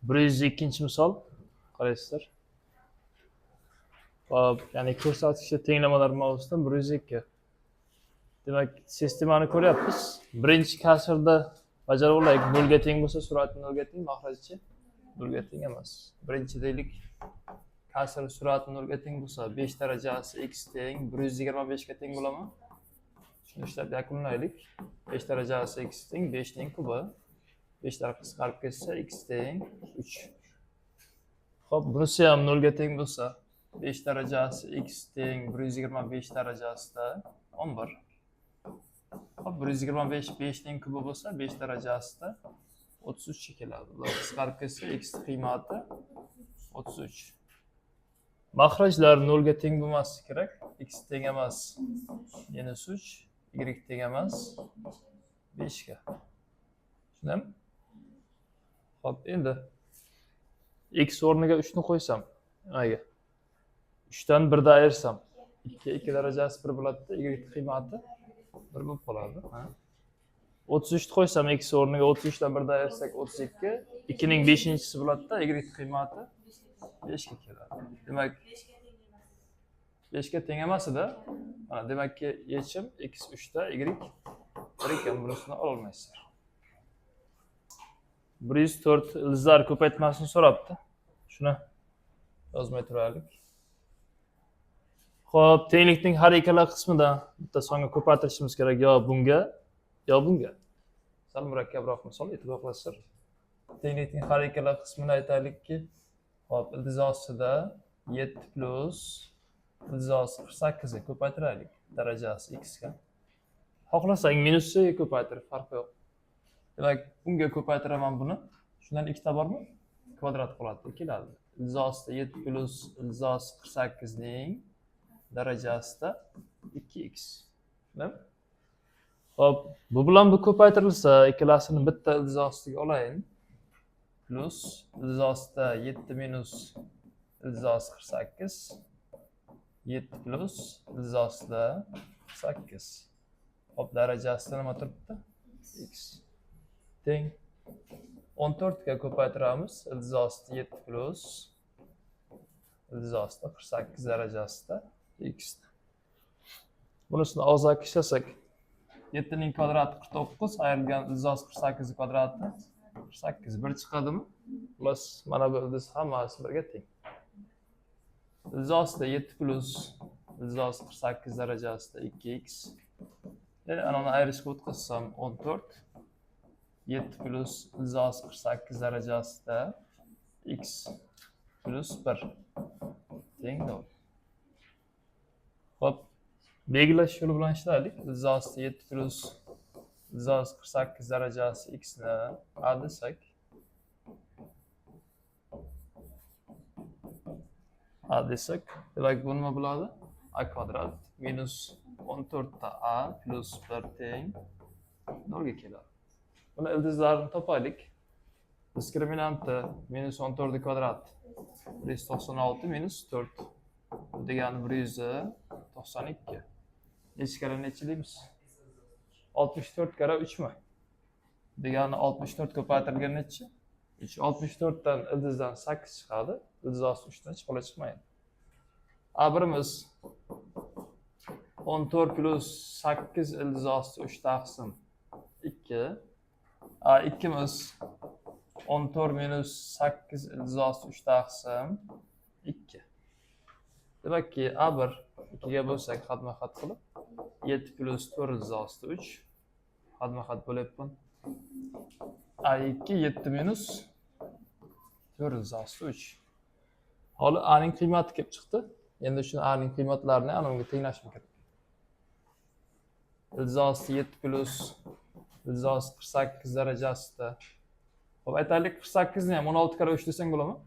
102 misol qaraysizlar. Hop, ya'ni ko'rsatkichli tenglamalar mavzusida 102. Demak, sistemani ko'ryapmiz. Birinchi kasrda bajarib olaylik. 0 ga teng bo'lsa, sur'ati 0 ga teng, maxrajchi 0 ga teng emas. Birinchi deylik, kasr sur'ati 0 ga teng bo'lsa, 5 darajasi x teng 125 ga teng bo'ladimi? Shuni ishlab yakunlaylik. 5 darajasi x teng 5 ning kubi. 5 lar qisqarib ketsa x teng 3. Hop, bunisi ham 0 ga teng bo'lsa, 5 darajasi x teng 125 darajasida 11. Hop, 125 5 ning kubi bo'lsa, 5 darajasida 33 keladi. Ular qisqarib ketsa x qiymati 33. Maxrajlar 0 ga teng bo'lmasligi kerak. X teng emas -3, y teng emas 5 ga. Tushunami? Hop, endi x o'rniga 3 ni qo'ysam, nimaga? 3 dan 1 da ayirsam, 2 darajasi 1 bo'ladi-da, y qiymati 1 bo'lib qoladi. 33 ni qo'ysam x o'rniga 33 dan 1 da ayirsak 32, 2 ning 5-inchisi bo'ladi-da, y qiymati 5 ga keladi. Demak, 5 ga teng emas-da. Mana demakki yechim x 3 da, y 1 ekan, bunisini ola olmaysizlar. 104 ildizlar ko'paytmasini so'rabdi. Shuni yozmay turaylik. Xo'p, tenglikning har ikkala qismidan bitta songa ko'paytirishimiz kerak, yo bunga, yo bunga. Sal murakkabroq misol e'tibor qilasizlar. Tenglikning har ikkala qismini aytaylikki, hop, ildizosida 7 plus ildizosi 48 ga ko'paytiraylik, darajasi x ga. Xohlasang minusiga ko'paytir, farqi yo'q. Demak, bunga ko'paytiraman buni. Shundan ikkita bormi? Kvadrat qoladi, keladi. Ildizosida 7 plus ildizosi 48 ning darajasida 2x. Tushunami? Hop, bu bilan bu ko'paytirilsa, ikkalasini bitta ildizosiga olayin. Plus ildizosida 7 minus ildizosi 48. 7 plus ildizosida 8. Hop, darajasida nima turibdi? X. Teng 14 ga ko'paytiramiz. Ildizosida 7 plus ildizosida 48 darajasida x. Bunisini og'zaki ishlasak, 7 ning kvadrati 49, ayrilgan ildizosi 48 kvadrati 48. 1 chiqadimi? Plus mana bu ildiz hammasi 1 ga teng. Ildizosida 7 plus ildizosi 48 darajasida 2x. Ana ayrishga o'tkazsam 14. 7 plus ildizosi 48 darajasida x plus 1 teng 0. Hop, belgilash yo'li bilan ishlaylik. Ildizosida 7 plus ildizosi 48 darajasi x ni a desak, demak bu nima bo'ladi? A kvadrat minus 14 ta a plus 1 teng 0 ga keladi. Buni ildizlarini topaylik. Diskriminanti minus 14 kvadrat 196 minus 4 degani 192. Nechi kara nechi deymiz? 64 kara 3 mi? Degani 64 ko'paytirilgan nechi? 64 dan ildizdan 8 chiqadi. Ildizosi 3 dan hech bola chiqmaydi. A1imiz 14 plus 8 ildizosi 3 taqsim 2. A2imiz 14 minus 8 ildizosi 3 taqsim 2. Demakki A1 2 ga bo'lsak xatma-xat qilib 7 plus 4 ildizosi 3 xatma-xat bo'lyapman. A2 7 minus 4 ildizosi 3. Hali A ning qiymati kelib chiqdi. Endi shuni A ning qiymatlarini ana unga tenglashim kerak. Ildizosi 7 plus ildizosi 48 darajasida. Hop, aytaylik 48 ni ham 16 kara 3 desang bo'ladimi?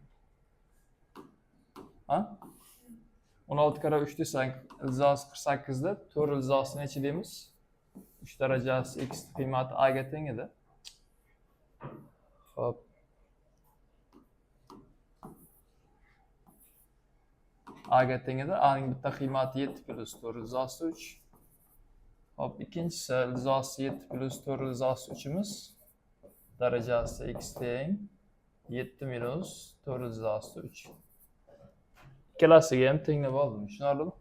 Ha? 16 kara 3 desang, ildizosi 48 da 4 ildizosi nechi deymiz? 3 darajasi x qiymati a ga teng edi. Hop. A ga teng edi. A ning bitta qiymati 7 plus 4 ildizosi 3. Hop, ikkinchisi ildizosi 7 plus 4 ildizosi 3imiz darajasi x teng 7 minus 4/3. Ikkalasiga ham tenglab oldim. Tushunarlimi?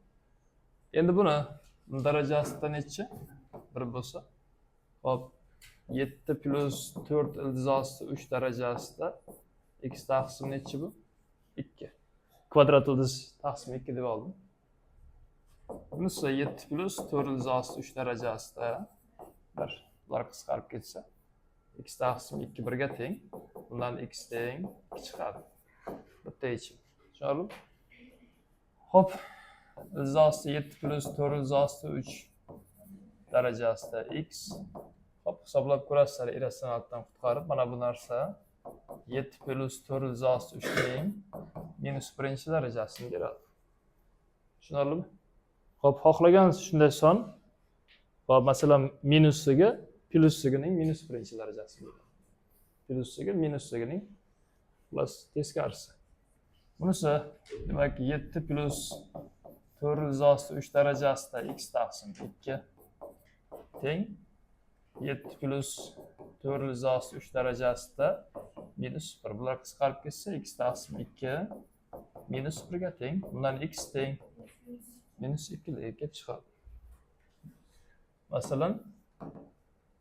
Endi buni darajasida nechi? 1 bo'lsa, hop 7 plus 4/3 darajasida x taqsim nechi bu? 2. Kvadrat ildiz taqsim 2 deb oldim. Bunisi 7 plus 4/3 darajasida bular qisqarib ketsa x taqsim 2 1 ga teng. Bundan x teng 2 chiqadi. Bitta yechim. Tushunarlimi? Hop, ildiz 7 plus 4/3 darajasida x. Hop, hisoblab ko'rasizlar, irratsionaldan qutqarib. Mana bu narsa 7 plus 4/3 teng minus 1 darajasini beradi. Tushunarlimi? Hop, xohlagan shunday son. Hop, masalan, minusiga plusining minus 1 darajasi beradi. Plusiga minusining plus teskarisi. Bunisi demak 7 plus 4/3 darajasida x taqsim 2 teng 7 plus 4/3 darajasida minus 1. Bular qisqarib ketsa x taqsim 2 minus 1 ga teng. Bundan x teng minus 2 ga kelib chiqadi. Masalan,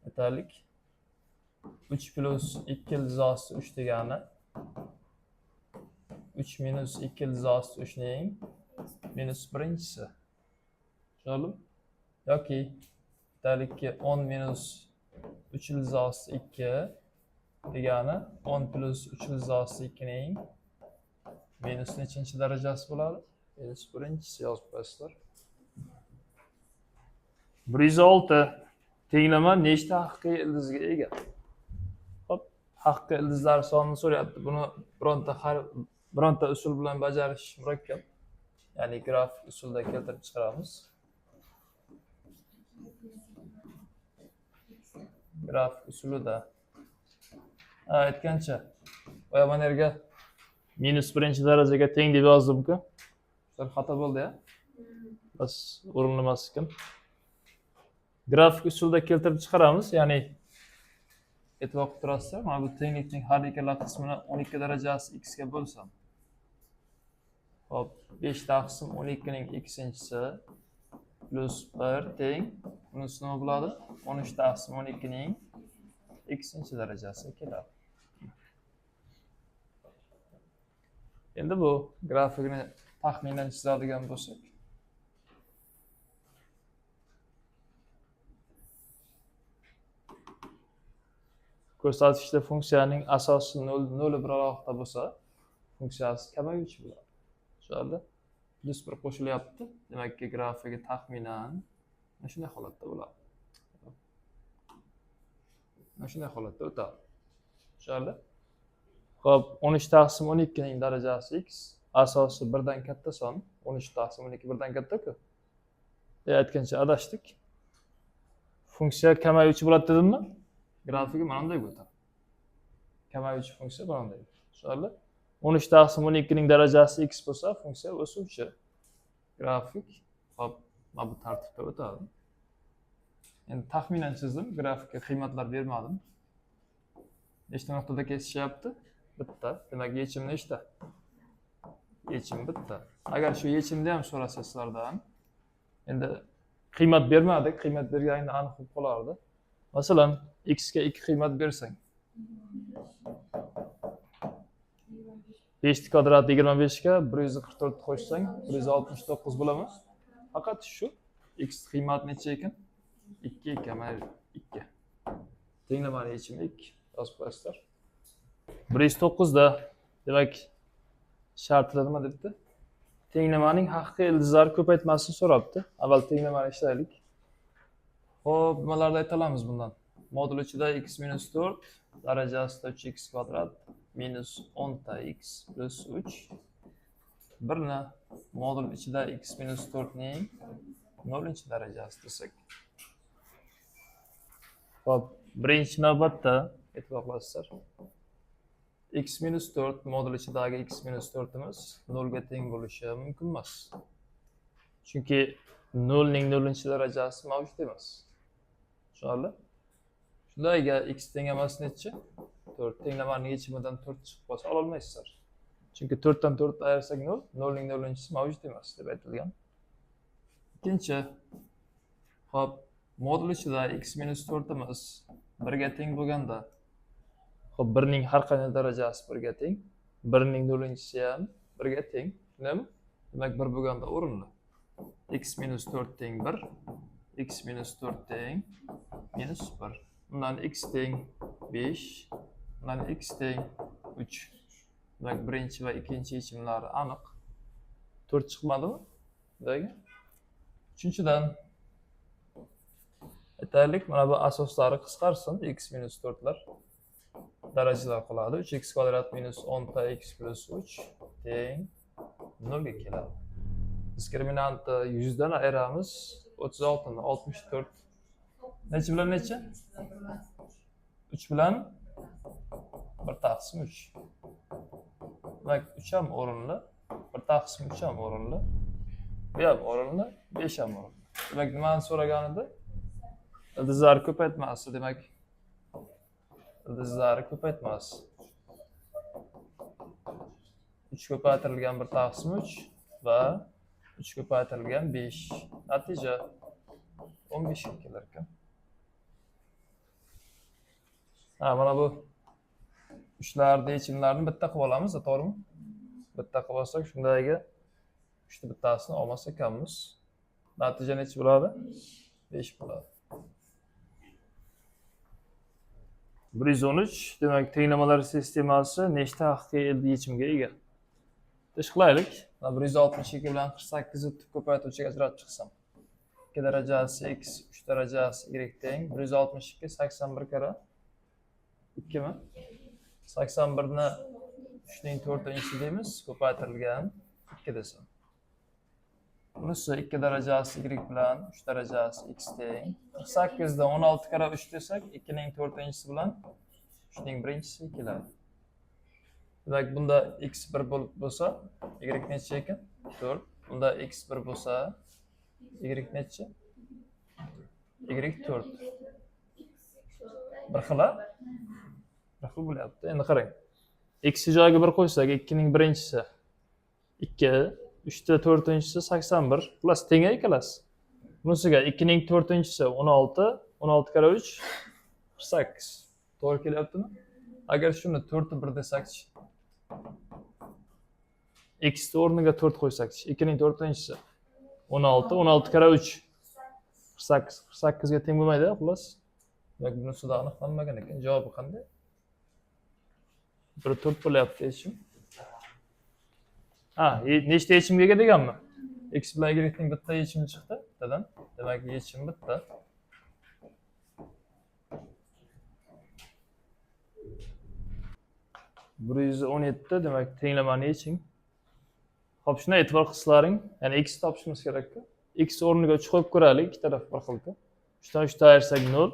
aytaylik 3 plus 2/3 degani 3 minus 2/3 ning minus 1-si. Tushunarlimi? Yoki aytaylikki 10 minus 3/2 degani 10 plus 3/2 ning minus nechinchi darajasi bo'ladi? Minus 1-si yozib qo'yasizlar. 106 tenglama nechta haqiqiy ildizga ega? Hop, haqiqiy ildizlar sonini so'rayapti. Buni bironta usul bilan bajarish murakkab. Ya'ni grafik usulda keltirib chiqaramiz. Grafik usulida aytgancha mana yerga minus 1 darajaga teng deb yozdim-ku. Shular xato bo'ldi-ya. Bas o'rinlamas ekan. Grafik usulda keltirib chiqaramiz. Ya'ni e'tibor qilib turasizlar. Mana bu tenglikning har ikkala qismini 12 darajasi x ga bo'lsam. Hop, 5 taqsim 12 ning x-inchisi plus 1 teng. Bunisi nima bo'ladi? 13 taqsim 12 ning x-inchi darajasi keladi. Endi bu grafikni taxminan chizadigan bo'lsak, ko'rsatkichda funksiyaning asosi 0 bir aloqada bo'lsa, funksiyasi kamayuvchi bo'ladi. Tushunarli? Plus 1 qo'shilyapti. Demakki, grafiki taxminan mana shunday holatda bo'ladi. Mana shunday holatda o'tadi. Tushunarli? Xo'p, 13 taqsim 12 ning darajasi x, asosi 1 dan katta son, 13 taqsim 12 1 dan katta-ku. Aytgancha adashdik. Funksiya kamayuvchi bo'ladi dedimmi? Grafiki mana bunday o'tadi. Kamayuvchi funksiya mana bunday. Tushunarli? 13 taqsim 12 ning darajasi x bo'lsa, funksiya o'suvchi. Grafik hop mana bu tartibda o'tadi. Endi taxminan chizdim, grafikka qiymatlar bermadim. Nechta nuqtada kesishyapti? Bitta. Demak, yechim nechta? Yechim bitta. Agar shu yechimni ham so'rasa sizlardan, endi qiymat bermadik, qiymat berganingda aniq bo'lib qolardi. Masalan, x ga 2 qiymat bersang, 5 kvadrat 25 ga 144 qo'shsang, 169 bo'ladimi? Faqat shu x qiymat necha ekan? 2 ekan, mana 2. Tenglamani yechimi 2. Yozib qo'yasizlar. 109 da demak shartida nima debdi? Tenglamaning haqiqiy ildizlari ko'paytmasini so'rabdi. Avval tenglamani ishlaylik. Xo'p, nimalarni ayta olamiz bundan? Modul ichida x minus 4 darajasida 3x kvadrat minus 10 ta x plus 3 birni modul ichida x minus 4 ning 0 darajasi desak. Xo'p, birinchi navbatda e'tibor qilasizlar. X minus 4 modul ichidagi x minus 4imiz 0 ga teng bo'lishi mumkin emas. Chunki 0 ning 0 darajasi mavjud emas. Tushunarli? Shundayga x teng emas nechi? 4. Tenglamanın yechimidan 4 chiqib qolsa ololmaysizlar. Chunki 4 dan 4 ayirsak 0, 0 ning 0-chisi mavjud emas deb aytilgan. Ikkinchi, hop, modul ichida x minus 4 imiz 1 ga teng bo'lganda, hop, 1 ning har qanday darajasi 1 ga teng, 1 ning 0-chisi ham 1 ga teng. Nima? Demak, 1 bo'lganda o'rinli. X minus 4 teng 1, x minus 4 teng minus 1. Bundan x teng 5, bundan x teng 3. Demak, birinchi va ikkinchi yechimlari aniq. 4 chiqmadimi? Demak, uchinchidan aytaylik, mana bu asoslari qisqarsin. X minus 4lar darajalar qoladi. 3x kvadrat minus 10 ta x plus 3 teng 0 ga keladi. Diskriminantni 100 dan ayiramiz. 36 ni 64. Necha bilan necha? 3 bilan 1 taqsim 3. Demak, 3 ham o'rinli, 1 taqsim 3 ham o'rinli. Bu ham o'rinli, 5 ham o'rinli. Demak, nimani so'ragan edi? Ildizlar ko'paytmasi, demak, ildizlari ko'paytmasi. 3 ko'paytirilgan 1 taqsim 3 va 3 ko'paytirilgan 5. Natija 15 ga kelar ekan. Mana bu uchlarni yechimlarini bitta qilib olamiz, to'g'rimi? Bitta qilib olsak, shundayga 3 ta bittasini olmas ekanmiz. Natija necha bo'ladi? 5 bo'ladi. 113, demak, tenglamalar sistemasi nechta haqiqiy yechimga ega? Ishlaylik. 162 bilan 48 ni ko'paytiruvchiga ajratib chiqsam. 2 darajasi x, 3 darajasi y teng 162 81 kara 2 mi? 81 ni 3 ning 4-chi deymiz, ko'paytirilgan 2 desam. Bunisi 2 darajasi y bilan 3 darajasi x teng 48 dan 16 kara 3 desak, 2 ning 4-chisi bilan 3 ning 1-chisi keladi. Demak, bunda x 1 bo'lsa, y necha ekan? 4. Bunda x 1 bo'lsa, y necha? Y 4. Bir xil bo'lyapti. Endi qarang. X joyiga 1 qo'ysak, 2 ning 1-chisi 2, 3 ta 4-chisi 81, plus teng ikkalasi. Bunisiga 2 ning 4-chisi 16, 16 kara 3 48. To'g'ri kelyaptimi? Agar shuni 4 1 desakchi, x o'rniga 4 qo'ysakchi, 2 ning 4-chisi 16, 16 kara 3 48. 48 ga teng bo'lmaydi, plus. Demak, bunisida aniqlanmagan ekan. Javobi qanday? 1/4 bo'lyapti yechim. Nechta yechimga ega deganmi? X bilan y ning bitta yechimi chiqdi, bittadan. Demak, yechim bitta. %117, demak, tenglamani yeching. Xo'p, shuni e'tibor qilsalaring, ya'ni x topishimiz kerak-ku. X o'rniga 3 qo'yib ko'raylik, ikki taraf bir xil-ku. 3 dan 3 ta ayirsak 0.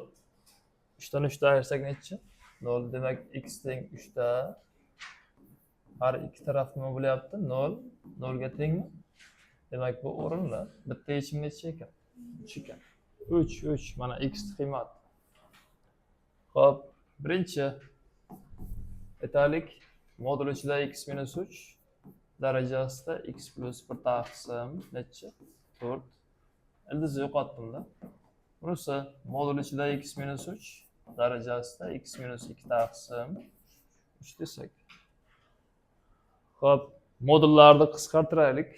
3 dan 3 ta ayirsak necha? 0. Demak, x teng 3 ta. Har ikki taraf nima bo'lyapti? 0. 0 ga tengmi? Demak, bu o'rinli. Bitta yechim necha ekan? 3 ekan. 3. Mana x qiymat. Xo'p, birinchi aytaylik, modul ichida x minus 3 darajasida x plus 1 taqsim necha? 4. Ildizni yo'qotdim-da. Bunisi modul ichida x minus 3 darajasida x minus 2 taqsim 3 desak. Xo'p, modullarni qisqartiraylik.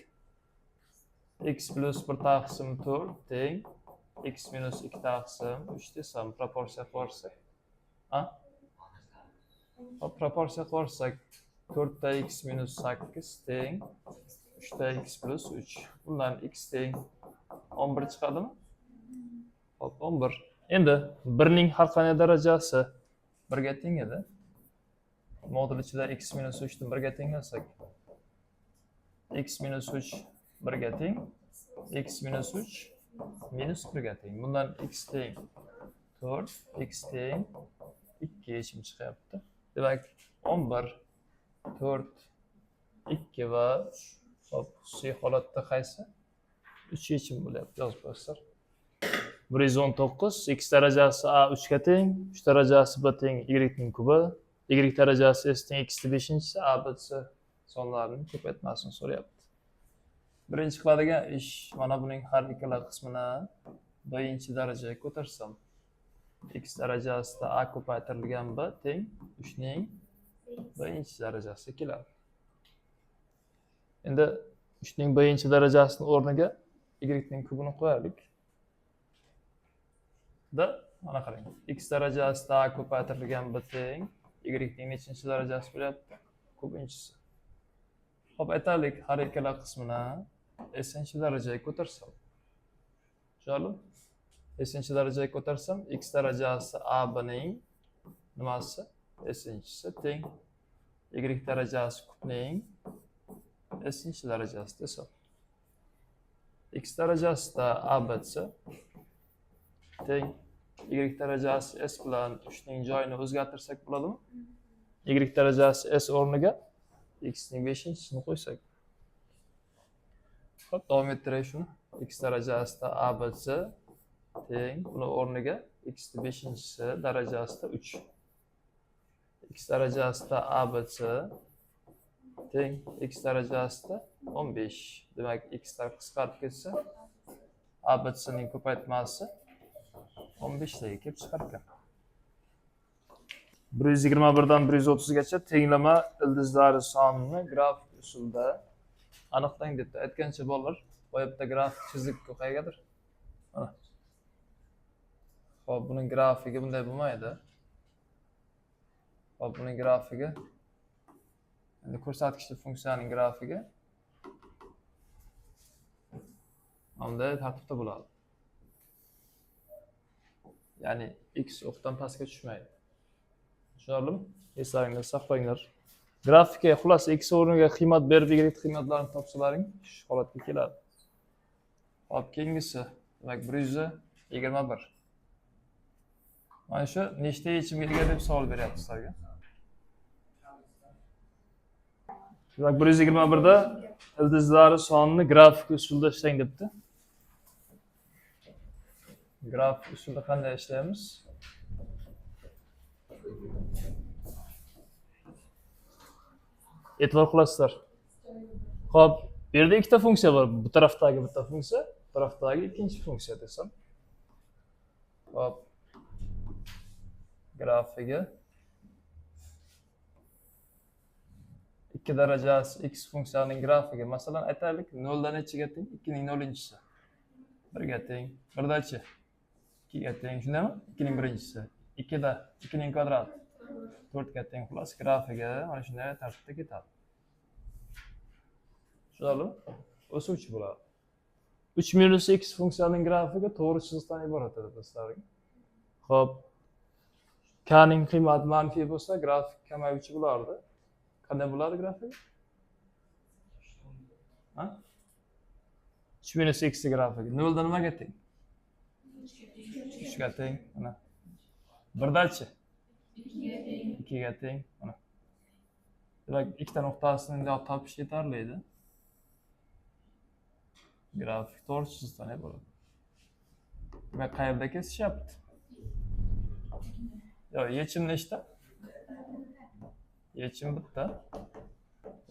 X plus 1 taqsim 4 teng x minus 2 taqsim 3 desam, proporsiya qilsak. Proporsiya qilsak 4 ta x minus 8 teng 3 ta x plus 3. Bundan x teng 11 chiqadimi? Xo'p, 11. Endi 1 ning har qanday darajasi 1 ga teng edi. Modul ichida x minus 3 ni 1 ga tenglashsak, x minus 3 1 ga teng, x minus 3 minus 1 ga teng. Bundan x teng 4, x teng 2 yechim chiqyapti. Demak, 11, 4, 2 va hop, xususiy holatda qaysi? 3 yechim bo'lyapti, yozib qo'yasizlar. 119, x darajasi a 3 ga teng, 3 darajasi b teng y ning kubi, y darajasi s teng x'ni 5-si abc sonlarining ko'paytmasini so'rayapti. Birinchi qiladigan ish mana buning har ikkala qismini birinchi darajaga ko'tarsam x darajasida a ko'paytirilgan b teng 3 ning birinchi darajasi keladi. Endi 3 ning birinchi darajasining o'rniga y ning kubini qo'yaylik. Mana qarang. X darajasida a ko'paytirilgan b teng y ning nechinchi darajasi bo'lyapti? Ko'pinchisi. Xo'p, aytaylik, har ikkala qismini s-chi darajaga ko'tarsam. Tushunarlimi? S-chi darajaga ko'tarsam, x darajasi a b ning nimasi? S-chisi teng y darajasi kubning s-chi darajasi desam. X darajasida a b teng y darajasi s bilan 3 ning joyini o'zgartirsak bo'ladimi? Y darajasi s o'rniga x ning 5-chisini qo'ysak. Xo'p, davom ettiray shuni. X darajasida a b teng buni o'rniga x ning 5-chisi darajasida 3. X darajasida a b teng x darajasida 15. Demak, x lar qisqarib ketsa, a b ning ko'paytmasi 15 taga kelib chiqar ekan. 121 dan 130 gacha tenglama ildizlari sonini grafik usulida aniqlang debdi. Aytgancha bolalar, bu yerda grafik chizdik qayergadir. Mana. Xo'p, buning grafigi bunday bo'lmaydi. Xo'p, buning grafigi endi ko'rsatkichli funksiyaning grafigi bunday tartibda bo'ladi. Ya'ni x o'qdan pastga tushmaydi. Tushunarlimi? Eslaringlar, saqlanglar. Grafikga xullas x o'rniga qiymat berib, y qiymatlarini topsalaring, shu holatga keladi. Hop, keyingisi, demak 121. Mana shu nechta yechimga ega deb savol beryapti sizlarga. Demak 121 da ildizlari sonini grafik usulida ishlang debdi. Grafik usulida qanday ishlaymiz? E'tibor qilasizlar. Xo'p, bu yerda ikkita funksiya bor. Bu tarafdagi bitta funksiya, bu tarafdagi ikkinchi funksiya desam. Xo'p. Grafigi 2 darajasi x funksiyasining grafigi. Masalan, aytaylik 0 dan nechiga teng? 2 ning 0-chisi. 1 ga teng. 1 dachi? 2 ga teng. Shundaymi? 2 ning 1-chisi. 2 da 2 ning kvadrati 4 ga teng. Xullas grafigi mana shunday tartibda ketadi. Tushunarlimi? O'suvchi bo'ladi. 3 minus x funksiyasining grafigi to'g'ri chiziqdan iborat edi do'stlarim. Xo'p, k ning qiymati manfiy bo'lsa, grafik kamayuvchi bo'lardi. Qanday bo'ladi grafik? Ha? 3 minus x grafigi 0 dan nimaga teng? 3 ga teng. Mana. 1 dachi? 2 ga teng. Mana. Demak, ikkita nuqtasini topish yetarli edi. Grafik to'g'ri chiziqdan iborat. Demak, qayerda kesishyapti? Yo'q, yechim nechta? Yechim bitta.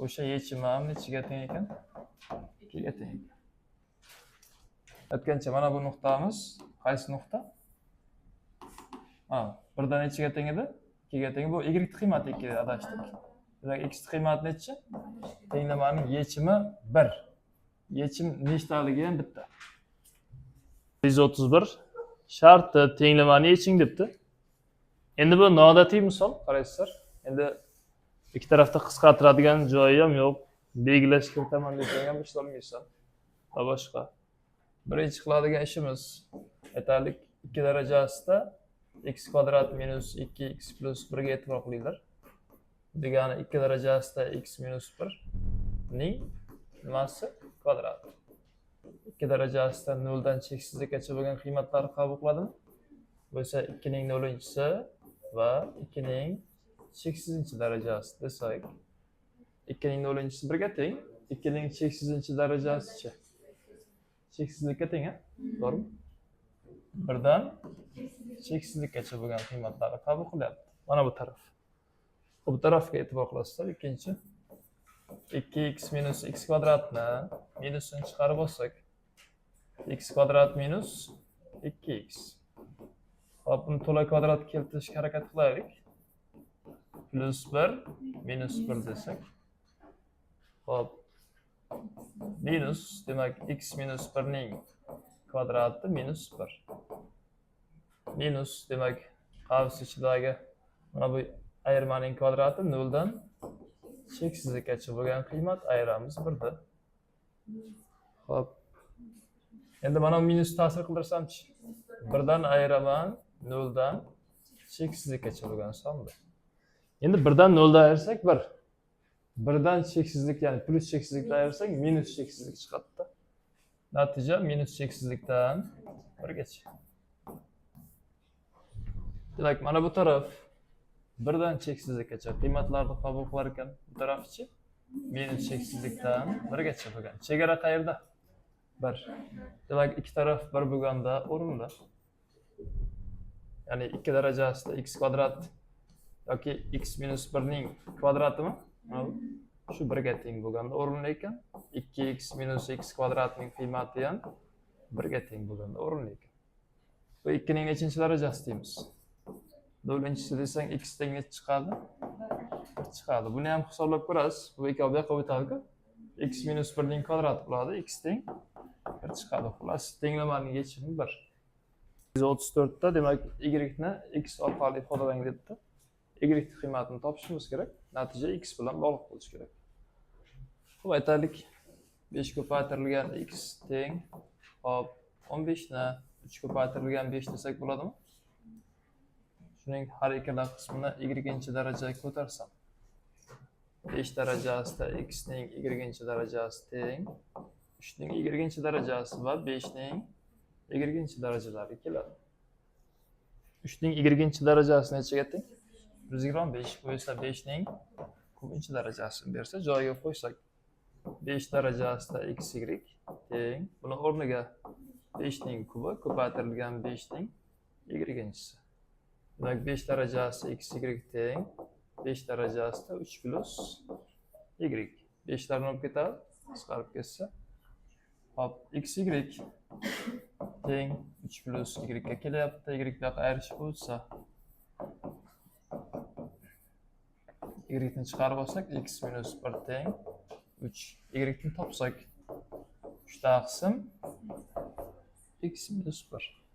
O'sha yechim ham nechiga teng ekan? 2 ga teng. Aytgancha mana bu nuqtamiz qaysi nuqta? Ha, 1 dan nechiga teng edi? 2 ga teng. Bu y qiymati 2 adashdik. Demak, x qiymati nechi? Tenglamaning yechimi 1. Yechim nechtaligi ham bitta. 131 sharti tenglamani yeching debdi. Endi bu noodatiy misol, qaraysizlar. Endi ikki tarafda qisqartiradigan joyi ham yo'q. Belgilash kiritaman desang ham ishlamaysan. Va boshqa. Birinchi qiladigan ishimiz, aytaylik 2 darajasida x kvadrat minus 2x plus 1 ga e'tibor qilinglar. Degani 2 darajasida x minus 1 ning nimasi? Kvadrat. 2 darajasida 0 dan cheksizlikgacha bo'lgan qiymatlarni qabul qiladimi? Bo'lsa 2 ning 0-chisi va 2 ning cheksizlik darajasi desak, 2 ning 0-chisi 1 ga teng, 2 ning cheksizlik darajasi-chi? Cheksizlikka teng, to'g'rimi? 1 dan cheksizlikgacha bo'lgan qiymatlarni qabul qilyapti. Mana bu taraf. Bu tarafga e'tibor qilasizlar. Ikkinchi 2x minus x kvadratni minusini chiqarib olsak, x kvadrat minus 2x. Hop, buni to'la kvadrat keltirishga harakat qilaylik. Plus 1 minus 1 desak. Hop. Minus demak x minus 1 ning kvadrati minus 1. Minus demak qavs ichidagi mana bu ayirmaning kvadrati 0 dan cheksizlikkacha bo'lgan qiymat ayiramiz 1 da. Hop. Endi mana minus ta'sir qildirsamchi, 1 dan ayiraman 0 dan cheksizlikkacha bo'lgan sonda. Endi 1 dan 0 dan ayirsak 1. 1 dan cheksizlik, ya'ni plus cheksizlikdan ayirsak minus cheksizlik chiqadi. Natija minus cheksizlikdan 1 gacha. Demak, mana bu taraf 1 dan cheksizlikkacha qiymatlarni qabul qilar ekan, bu tarafchi minus cheksizlikdan 1 gacha bo'lgan. Chegara qayerda? 1. Demak, ikki taraf 1 bo'lganda o'rinda. Ya'ni 2 darajasida x kvadrat yoki x minus 1 ning kvadratimi? Shu 1 ga teng bo'lganda o'rinli ekan. 2x minus x kvadratning qiymati ham 1 ga teng bo'lganda o'rinli ekan. Bu 2 ning nechinchi darajasi deymiz? 4-inchisi desang x teng nech chiqadi? Chiqadi. Buni ham hisoblab ko'rasiz. Bu ikki bu yoqqa o'tadi. X minus 1 ning kvadrati bo'ladi. X teng 1 chiqadi. Xullas, tenglamaning yechimi 1. 134 da demak y ni x orqali ifodalang debdi. Y qiymatini topishimiz kerak. Natija x bilan bog'liq bo'lishi kerak. Xo'p, aytaylik 5 ko'paytirilgan x teng hop 15 ni 3 ko'paytirilgan 5 desak bo'ladimi? Shuning har ikkala qismini y-inchi darajaga ko'tarsam 5 darajasida x ning y-inchi darajasi teng 3 ning y-inchi darajasi va 5 ning y-inchi darajalari keladi. 3 ning y-inchi darajasi nechaga teng? 125. Bu esa 5 ning kubinchi darajasini bersa, joyiga qo'ysak 5 darajasida xy teng, buni o'rniga 5 ning kubi ko'paytirilgan 5 ning y-inchisi. Demak 5 darajasi xy teng 5 darajasida 3 plus y. 5 larni olib ketadi, qisqarib ketsa. Hop, xy teng 3 plus y ga kelyapti. Y bu yoqqa ayrishib o'tsa, y ni chiqarib olsak x minus 1 teng 3. Y ni topsak 3 taqsim x minus 1.